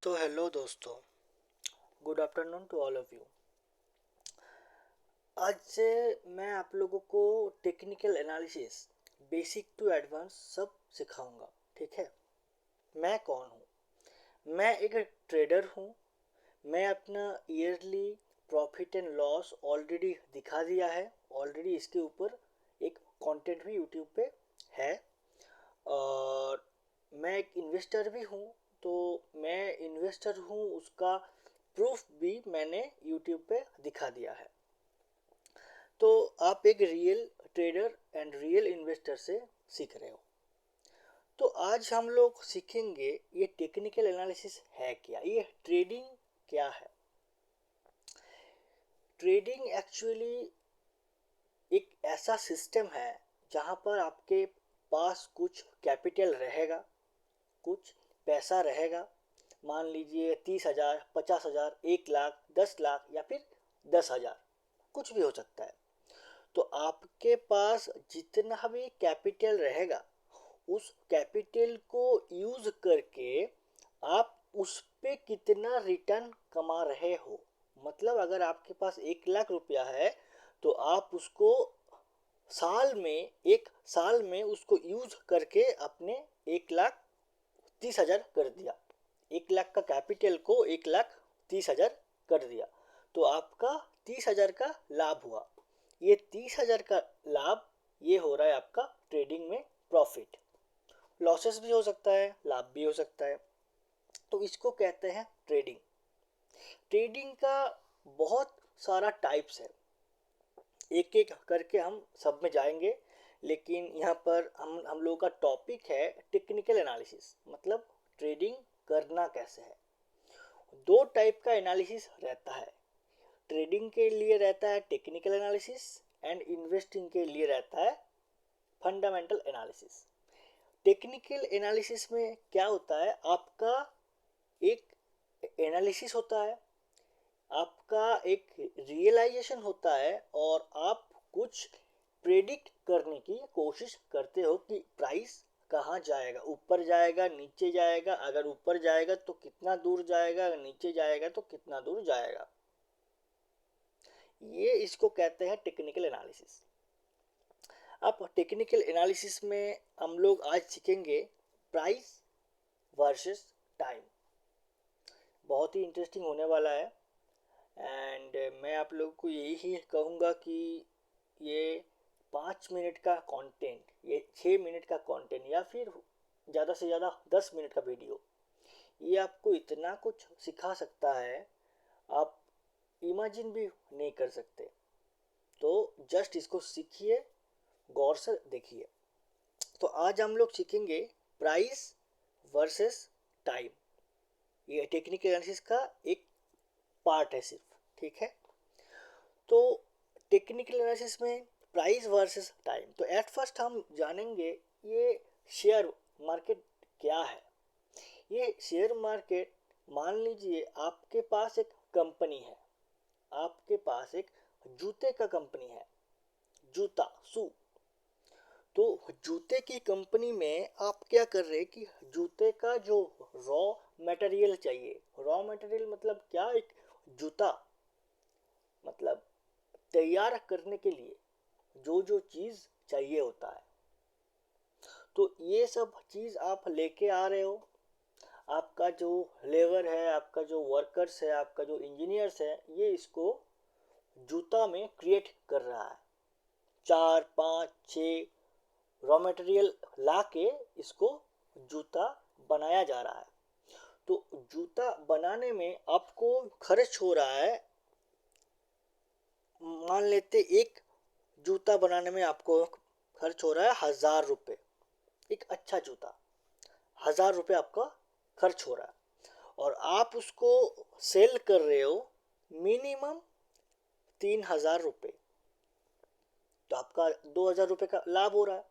तो हेलो दोस्तों, good afternoon to all of you. आज से मैं आप लोगों को technical analysis basic to advance सब सिखाऊंगा। ठीक है। मैं कौन हूँ? मैं एक ट्रेडर हूँ। मैं अपना yearly profit and loss already दिखा दिया है। ऑलरेडी इसके ऊपर एक कंटेंट भी यूट्यूब पे है। और मैं एक इन्वेस्टर भी हूँ। तो मैं इन्वेस्टर हूँ उसका प्रूफ भी मैंने यूट्यूब पे दिखा दिया है। तो आप एक real trader and real investor से सीख रहे हो। तो आज हम लोग सीखेंगे ये टेक्निकल एनालिसिस है क्या, ये ट्रेडिंग क्या है। ट्रेडिंग एक्चुअली एक ऐसा सिस्टम है जहाँ पर आपके पास कुछ कैपिटल रहेगा, कुछ पैसा रहेगा। मान लीजिए 30,000, 50,000, 1 लाख, 10 लाख या फिर 10,000, कुछ भी हो सकता है। तो आपके पास जितना भी कैपिटल रहेगा उस कैपिटल को यूज करके आप उस पे कितना रिटर्न कमा रहे हो। मतलब अगर आपके पास 1 लाख रुपया है तो आप उसको एक साल में उसको यूज करके अपने 1,30,000 कर दिया। 1 लाख का कैपिटल को 1,30,000 कर दिया तो आपका 30,000 का लाभ हुआ। ये 30,000 का लाभ ये हो रहा है आपका ट्रेडिंग में प्रॉफिट। लॉसेस भी हो सकता है, लाभ भी हो सकता है। तो इसको कहते हैं ट्रेडिंग। ट्रेडिंग का बहुत सारा टाइप्स है, एक एक करके हम सब में जाएंगे। लेकिन यहाँ पर हम लोगों का टॉपिक है टेक्निकल एनालिसिस, मतलब ट्रेडिंग करना कैसे है। दो टाइप का एनालिसिस रहता है। ट्रेडिंग के लिए रहता है टेक्निकल एनालिसिस एंड इन्वेस्टिंग के लिए रहता है फंडामेंटल एनालिसिस। टेक्निकल एनालिसिस में क्या होता है, आपका एक एनालिसिस होता है, आपका एक रियलाइजेशन होता है और आप कुछ प्रेडिक्ट करने की कोशिश करते हो कि प्राइस कहाँ जाएगा, ऊपर जाएगा, नीचे जाएगा, अगर ऊपर जाएगा तो कितना दूर जाएगा, अगर नीचे जाएगा तो कितना दूर जाएगा। ये इसको कहते हैं टेक्निकल एनालिसिस। अब टेक्निकल एनालिसिस में हम लोग आज सीखेंगे प्राइस वर्सेस टाइम। बहुत ही इंटरेस्टिंग होने वाला है। एंड मैं आप लोगों को यही कहूँगा कि ये 5 मिनट का कंटेंट, ये 6 मिनट का कंटेंट या फिर ज़्यादा से ज़्यादा 10 मिनट का वीडियो, ये आपको इतना कुछ सिखा सकता है आप इमेजिन भी नहीं कर सकते। तो जस्ट इसको सीखिए, गौर से देखिए। तो आज हम लोग सीखेंगे प्राइस वर्सेस टाइम। ये टेक्निकल एनालिसिस का एक पार्ट है सिर्फ। ठीक है। तो टेक्निकल एनालिसिस में प्राइस वर्सेस टाइम, तो एट फर्स्ट हम जानेंगे ये शेयर मार्केट क्या है। ये शेयर मार्केट, मान लीजिए आपके पास एक कंपनी है, आपके पास एक जूते का कंपनी है, जूता शू। तो जूते की कंपनी में आप क्या कर रहे हैं कि जूते का जो रॉ मटेरियल चाहिए, रॉ मटेरियल मतलब क्या, एक जूता मतलब तैयार करने के लिए जो जो चीज़ चाहिए होता है, तो ये सब चीज़ आप लेके आ रहे हो। आपका जो लेबर है, आपका जो वर्कर्स है, आपका जो इंजीनियर्स है, ये इसको जूता में क्रिएट कर रहा है। 4, 5, 6 रॉ मटेरियल ला के इसको जूता बनाया जा रहा है। तो जूता बनाने में आपको खर्च हो रहा है, मान लेते एक जूता बनाने में आपको खर्च हो रहा है 1,000 रुपये। एक अच्छा जूता 1,000 रुपये आपका खर्च हो रहा है और आप उसको सेल कर रहे हो मिनिमम 3,000 रुपये, तो आपका 2,000 रुपये का लाभ हो रहा है।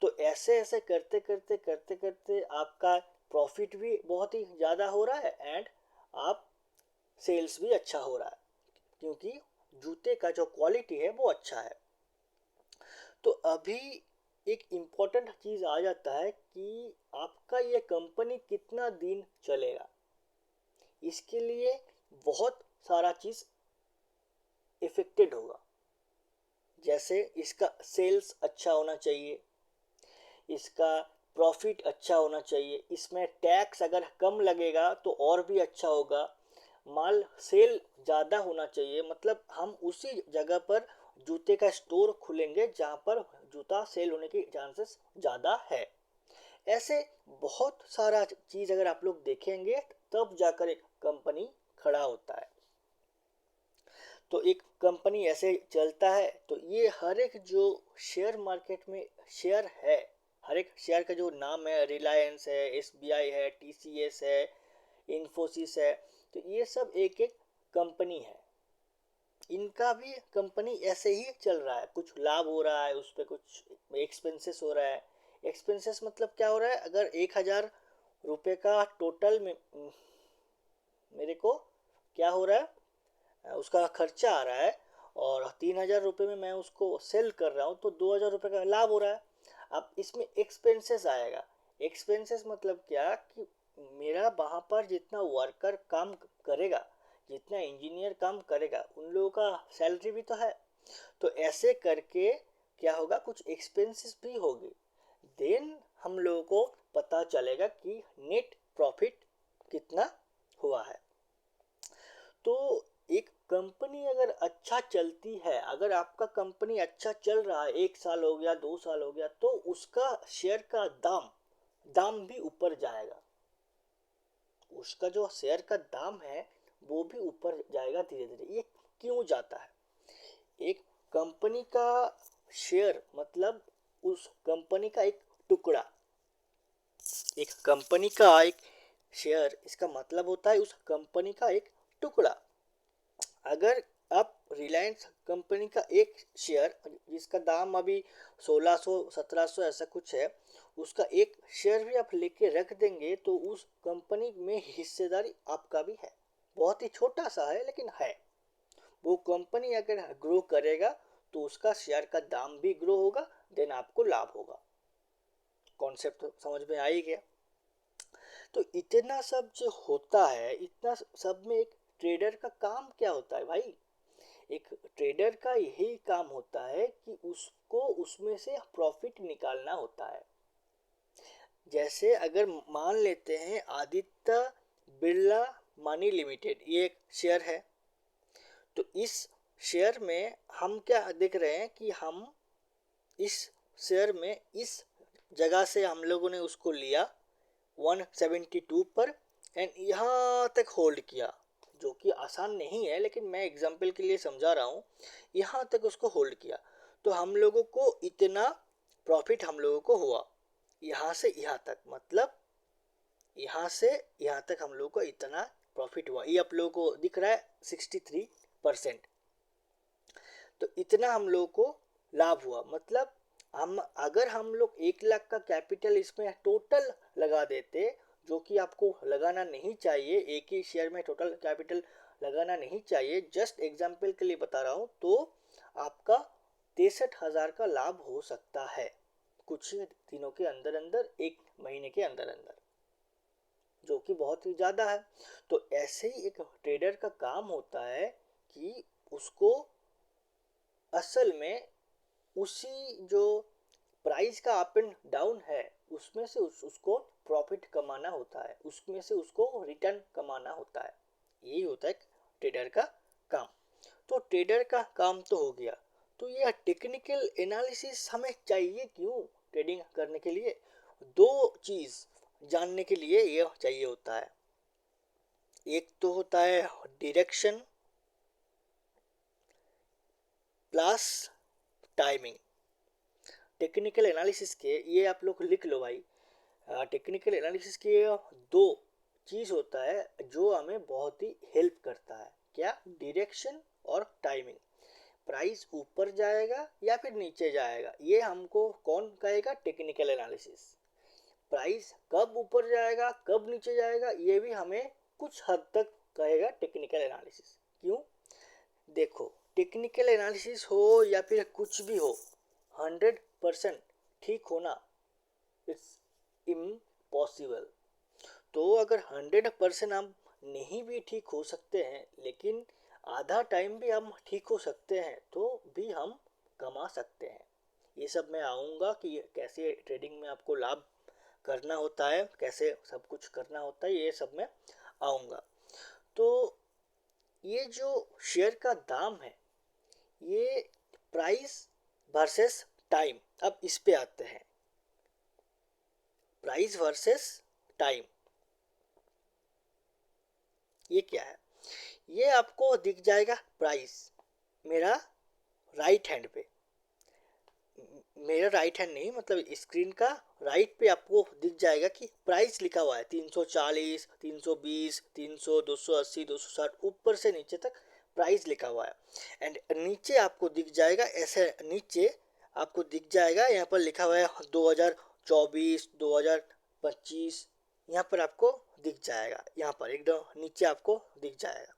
तो ऐसे ऐसे करते करते करते करते आपका प्रॉफिट भी बहुत ही ज़्यादा हो रहा है एंड आप सेल्स भी अच्छा हो रहा है, क्योंकि जूते का जो क्वालिटी है वो अच्छा है। तो अभी एक इम्पोर्टेंट चीज़ आ जाता है कि आपका ये कंपनी कितना दिन चलेगा। इसके लिए बहुत सारा चीज़ इफेक्टेड होगा। जैसे इसका सेल्स अच्छा होना चाहिए, इसका प्रॉफिट अच्छा होना चाहिए, इसमें टैक्स अगर कम लगेगा तो और भी अच्छा होगा, माल सेल ज़्यादा होना चाहिए, मतलब हम उसी जगह पर जूते का स्टोर खुलेंगे जहाँ पर जूता सेल होने की चांसेस ज़्यादा है। ऐसे बहुत सारा चीज़ अगर आप लोग देखेंगे तब जाकर एक कंपनी खड़ा होता है। तो एक कंपनी ऐसे चलता है। तो ये हर एक जो शेयर मार्केट में शेयर है, हर एक शेयर का जो नाम है, रिलायंस है, एसबीआई है, टीसीएस है, इन्फोसिस है, तो ये सब एक एक कंपनी है। इनका भी कंपनी ऐसे ही चल रहा है, कुछ लाभ हो रहा है, उस पर कुछ एक्सपेंसेस हो रहा है। एक्सपेंसेस मतलब क्या हो रहा है, अगर 1,000 रुपये का टोटल में मेरे को क्या हो रहा है, उसका खर्चा आ रहा है और 3,000 रुपये में मैं उसको सेल कर रहा हूँ, तो 2,000 रुपये का लाभ हो रहा है। अब इसमें एक्सपेंसेस आएगा। एक्सपेंसेस मतलब क्या कि मेरा वहाँ पर जितना वर्कर काम करेगा, जितना इंजीनियर काम करेगा, उन लोगों का सैलरी भी तो है। तो ऐसे करके क्या होगा, कुछ एक्सपेंसेस भी होगी, देन हम लोगों को पता चलेगा कि नेट प्रॉफिट कितना हुआ है। तो एक कंपनी अगर अच्छा चलती है, अगर आपका कंपनी अच्छा चल रहा है, 1 साल हो गया, 2 साल हो गया, तो उसका शेयर का दाम भी ऊपर जाएगा। उसका जो शेयर का दाम है वो भी ऊपर जाएगा धीरे धीरे। ये क्यों जाता है? एक कंपनी का शेयर मतलब उस कंपनी का एक टुकड़ा। एक कंपनी का एक शेयर, इसका मतलब होता है उस कंपनी का एक टुकड़ा। अगर आप रिलायंस कंपनी का एक शेयर, जिसका दाम अभी 1,600 1,700 ऐसा कुछ है, उसका एक शेयर भी आप लेके रख देंगे तो उस कंपनी में हिस्सेदारी आपका भी है। बहुत ही छोटा सा है लेकिन है। वो कंपनी अगर ग्रो करेगा तो उसका शेयर का दाम भी ग्रो होगा, देन आपको लाभ होगा। कॉन्सेप्ट समझ में आ ही गया। तो इतना सब जो होता है, इतना सब में एक ट्रेडर का काम क्या होता है भाई? एक ट्रेडर का यही काम होता है कि उसको उसमें से प्रॉफिट निकालना होता है। जैसे अगर मान लेते हैं आदित्य बिरला मनी लिमिटेड, ये एक शेयर है। तो इस शेयर में हम क्या देख रहे हैं कि हम इस शेयर में इस जगह से हम लोगों ने उसको लिया 172 पर एंड यहाँ तक होल्ड किया, जो कि आसान नहीं है लेकिन मैं एग्जांपल के लिए समझा रहा हूँ। यहाँ तक उसको होल्ड किया तो हम लोगों को इतना प्रॉफिट हम लोगों को हुआ। यहाँ से यहाँ तक मतलब यहाँ से यहाँ तक हम लोगों को इतना प्रॉफिट हुआ। ये आप लोगों को दिख रहा है 63%। तो इतना हम लोगों को लाभ हुआ। मतलब अगर हम लोग 1 लाख का कैपिटल इसमें टोटल लगा देते, जो कि आपको लगाना नहीं चाहिए, एक ही शेयर में टोटल कैपिटल लगाना नहीं चाहिए, जस्ट एग्जाम्पल के लिए बता रहा हूँ, तो आपका 63,000 का लाभ हो सकता है कुछ दिनों के अंदर अंदर, 1 महीने के अंदर अंदर, जो कि बहुत ही ज़्यादा है। तो ऐसे ही एक ट्रेडर का काम होता है कि उसको असल में उसी जो प्राइस का अप एंड डाउन है उसमें से उसको प्रॉफिट कमाना होता है, उसमें से उसको रिटर्न कमाना होता है। यही होता है ट्रेडर का काम। तो ट्रेडर का काम तो हो गया। तो यह टेक्निकल एनालिसिस हमें चाहिए क्यों ट्रेडिंग करने के लिए? दो चीज़ जानने के लिए यह चाहिए होता है। एक तो होता है direction plus timing. Technical analysis के ये आप लोग लिख लो भाई। टेक्निकल एनालिसिस के दो चीज़ होता है जो हमें बहुत ही हेल्प करता है। क्या? डायरेक्शन और टाइमिंग। प्राइस ऊपर जाएगा या फिर नीचे जाएगा, ये हमको कौन कहेगा? Technical analysis. प्राइस कब ऊपर जाएगा कब नीचे जाएगा, ये भी हमें कुछ हद तक कहेगा टेक्निकल एनालिसिस। क्यों? देखो, टेक्निकल एनालिसिस हो या फिर कुछ भी हो, 100% ठीक होना इट्स इम्पॉसिबल। तो अगर 100% हम नहीं भी ठीक हो सकते हैं, लेकिन आधा टाइम भी हम ठीक हो सकते हैं तो भी हम कमा सकते हैं। ये सब मैं आऊँगा कि कैसे ट्रेडिंग में आपको लाभ करना होता है, कैसे सब कुछ करना होता है, ये सब मैं आऊँगा। तो ये जो शेयर का दाम है, ये प्राइस वर्सेस टाइम, अब इस पे आते हैं। प्राइस वर्सेस टाइम ये क्या है? ये आपको दिख जाएगा प्राइस मेरा राइट हैंड पे, मेरा राइट हैंड नहीं मतलब स्क्रीन का राइट पे आपको दिख जाएगा कि प्राइस लिखा हुआ है 340, 320, 300, 280, 260, ऊपर से नीचे तक प्राइस लिखा हुआ है। एंड नीचे आपको दिख जाएगा, ऐसे नीचे आपको दिख जाएगा, यहाँ पर लिखा हुआ है 2024, 2025, यहाँ पर आपको दिख जाएगा, यहाँ पर एकदम नीचे आपको दिख जाएगा।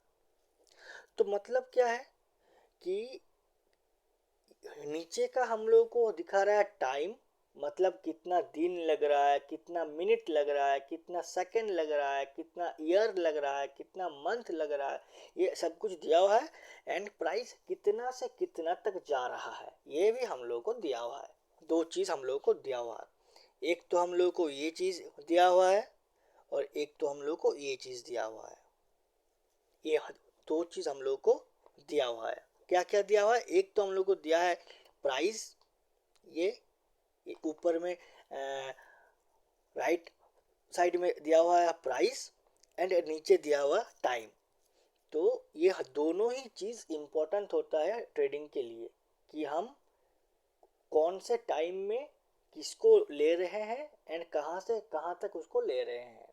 तो मतलब क्या है कि नीचे का हम लोगों को दिखा रहा है टाइम, मतलब कितना दिन लग रहा है, कितना मिनट लग रहा है, कितना सेकंड लग रहा है, कितना ईयर लग रहा है, कितना मंथ लग रहा है, ये सब कुछ दिया हुआ है। एंड प्राइस कितना से कितना तक जा रहा है ये भी हम लोगों को दिया हुआ है। दो चीज़ हम लोगों को दिया हुआ है, एक तो हम लोगों को ये चीज़ दिया हुआ है और एक तो हम लोगों को ये चीज़ दिया हुआ है। ये दो चीज़ हम लोगों को दिया हुआ है। क्या क्या दिया हुआ है? एक तो हम लोग को दिया है प्राइस, ये ऊपर में राइट साइड में दिया हुआ है प्राइस, एंड नीचे दिया हुआ टाइम। तो ये दोनों ही चीज़ इम्पोर्टेंट होता है ट्रेडिंग के लिए कि हम कौन से टाइम में किसको ले रहे हैं एंड कहाँ से कहाँ तक उसको ले रहे हैं।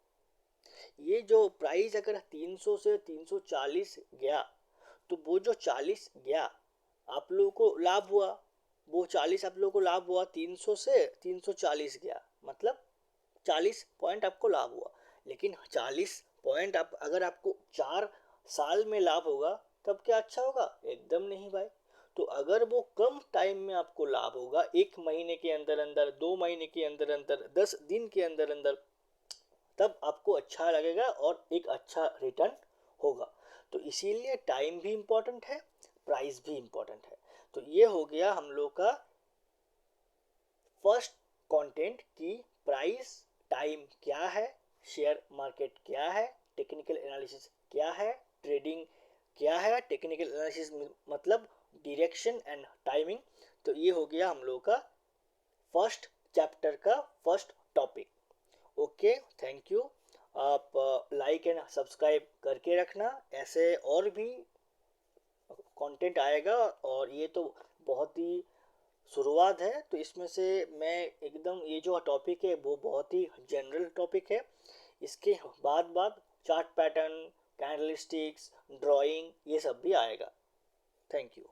ये जो प्राइस अगर 300 से 340 गया तो वो जो 40 गया आप लोगों को लाभ हुआ, वो 40 आप लोगों को लाभ हुआ, 300 से 340 गया मतलब 40 पॉइंट आपको लाभ हुआ। लेकिन 40 पॉइंट आप अगर आपको 4 साल में लाभ होगा तब क्या अच्छा होगा? एकदम नहीं भाई। तो अगर वो कम टाइम में आपको लाभ होगा, 1 महीने के अंदर अंदर, 2 महीने के अंदर अंदर, 10 दिन के अंदर अंदर, तब आपको अच्छा लगेगा और एक अच्छा रिटर्न होगा। तो इसीलिए टाइम भी इम्पोर्टेंट है, प्राइस भी इम्पोर्टेंट है। तो ये हो गया हम लोग का फर्स्ट कंटेंट कि प्राइस टाइम क्या है, शेयर मार्केट क्या है, टेक्निकल एनालिसिस क्या है, ट्रेडिंग क्या है। टेक्निकल एनालिसिस मतलब डायरेक्शन एंड टाइमिंग। तो ये हो गया हम लोग का फर्स्ट चैप्टर का first topic. Okay, thank you. आप लाइक एंड सब्सक्राइब करके रखना, ऐसे और भी कंटेंट आएगा। और ये तो बहुत ही शुरुआत है, तो इसमें से मैं एकदम ये जो टॉपिक है वो बहुत ही जनरल टॉपिक है। इसके बाद चार्ट पैटर्न, कैंडलस्टिक्स, ड्राइंग, ये सब भी आएगा। Thank you.